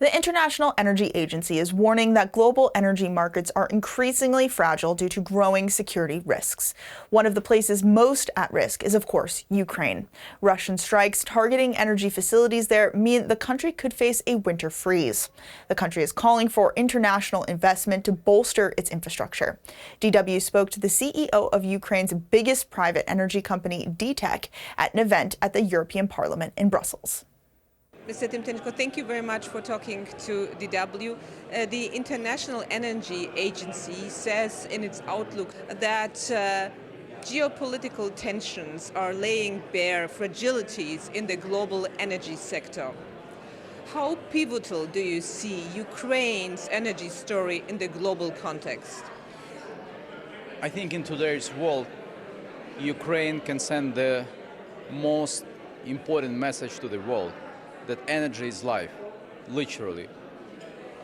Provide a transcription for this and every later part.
The International Energy Agency is warning that global energy markets are increasingly fragile due to growing security risks. One of the places most at risk is, of course, Ukraine. Russian strikes targeting energy facilities there mean the country could face a winter freeze. The country is calling for international investment to bolster its infrastructure. DW spoke to the CEO of Ukraine's biggest private energy company, DTEK, at an event at the European Parliament in Brussels. Mr. Timchenko, thank you very much for talking to DW. The International Energy Agency says in its outlook that geopolitical tensions are laying bare fragilities in the global energy sector. How pivotal do you see Ukraine's energy story in the global context? I think in today's world, Ukraine can send the most important message to the world, that energy is life, literally.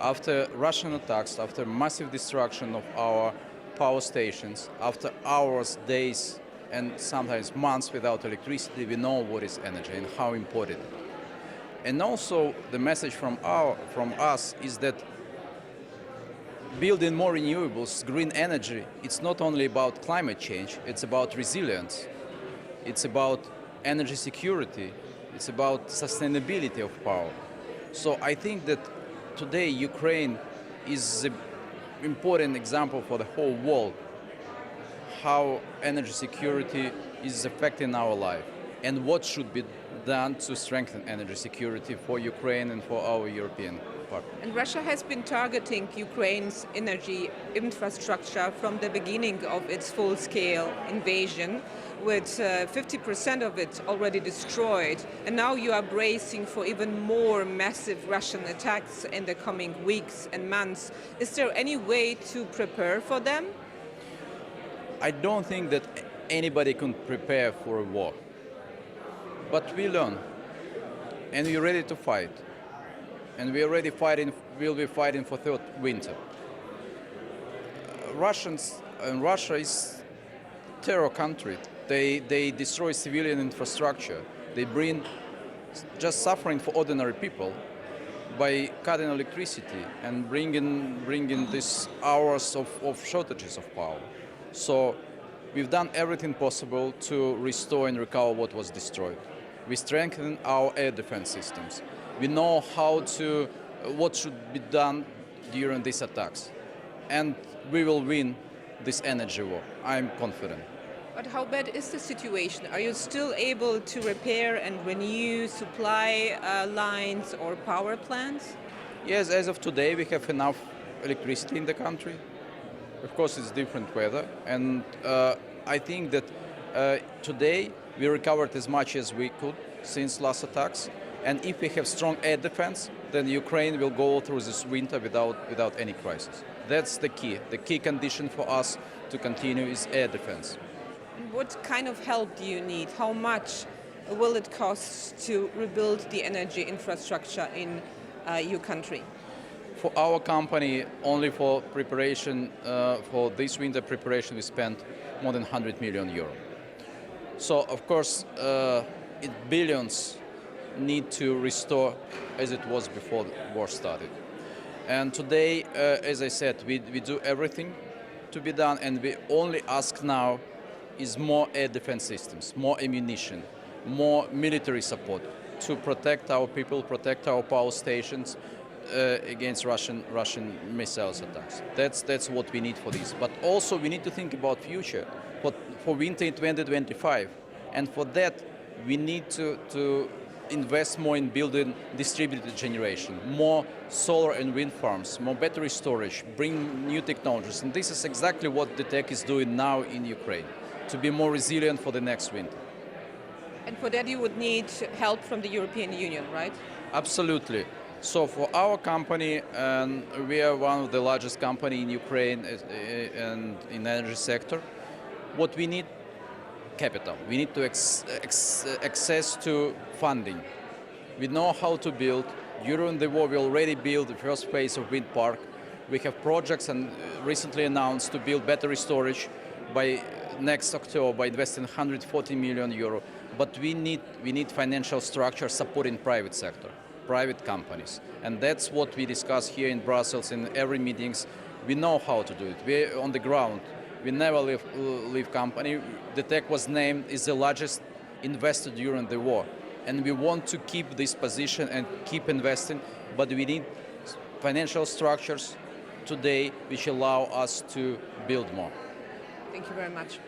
After Russian attacks, after massive destruction of our power stations, after hours, days, and sometimes months without electricity, we know what is energy and how important it is. And also the message from us is that building more renewables, green energy, it's not only about climate change, it's about resilience, it's about energy security, it's about sustainability of power. So I think that today Ukraine is an important example for the whole world how energy security is affecting our life and what should be done to strengthen energy security for Ukraine and for our European partners. And Russia has been targeting Ukraine's energy infrastructure from the beginning of its full-scale invasion, with 50% of it already destroyed. And now you are bracing for even more massive Russian attacks in the coming weeks and months. Is there any way to prepare for them? I don't think that anybody can prepare for a war. But we learn, and we're ready to fight. And we're already fighting, we'll be fighting for third winter. Russia is a terror country. They destroy civilian infrastructure. They bring just suffering for ordinary people by cutting electricity and bringing these hours of shortages of power. So we've done everything possible to restore and recover what was destroyed. We strengthen our air defense systems. We know what should be done during these attacks. And we will win this energy war. I'm confident. But how bad is the situation? Are you still able to repair and renew supply lines or power plants? Yes, as of today, we have enough electricity in the country. Of course, it's different weather. And I think that today we recovered as much as we could since last attacks. And if we have strong air defense, then Ukraine will go through this winter without any crisis. That's the key. The key condition for us to continue is air defense. What kind of help do you need? How much will it cost to rebuild the energy infrastructure in your country? For our company, only for preparation, for this winter preparation, we spent more than 100 million euro. So, of course, billions need to restore as it was before the war started. And today, as I said, we do everything to be done, and we only ask now is more air defense systems, more ammunition, more military support to protect our people, protect our power stations against Russian missiles attacks. That's what we need for this. But also we need to think about future, for winter in 2025. And for that, we need to invest more in building distributed generation, more solar and wind farms, more battery storage, bring new technologies. And this is exactly what DTEK is doing now in Ukraine, to be more resilient for the next winter. And for that you would need help from the European Union, right? Absolutely. So for our company, and we are one of the largest companies in Ukraine and in the energy sector, what we need capital. We need to access to funding. We know how to build. During the war, we already built the first phase of wind park. We have projects and recently announced to build battery storage by next October by investing 140 million euro. But we need financial structure supporting private sector. private companies. And that's what we discuss here in Brussels in every meetings. We know how to do it. We're on the ground. We never leave company. DTEK was named as the largest investor during the war. And we want to keep this position and keep investing, but we need financial structures today which allow us to build more. Thank you very much.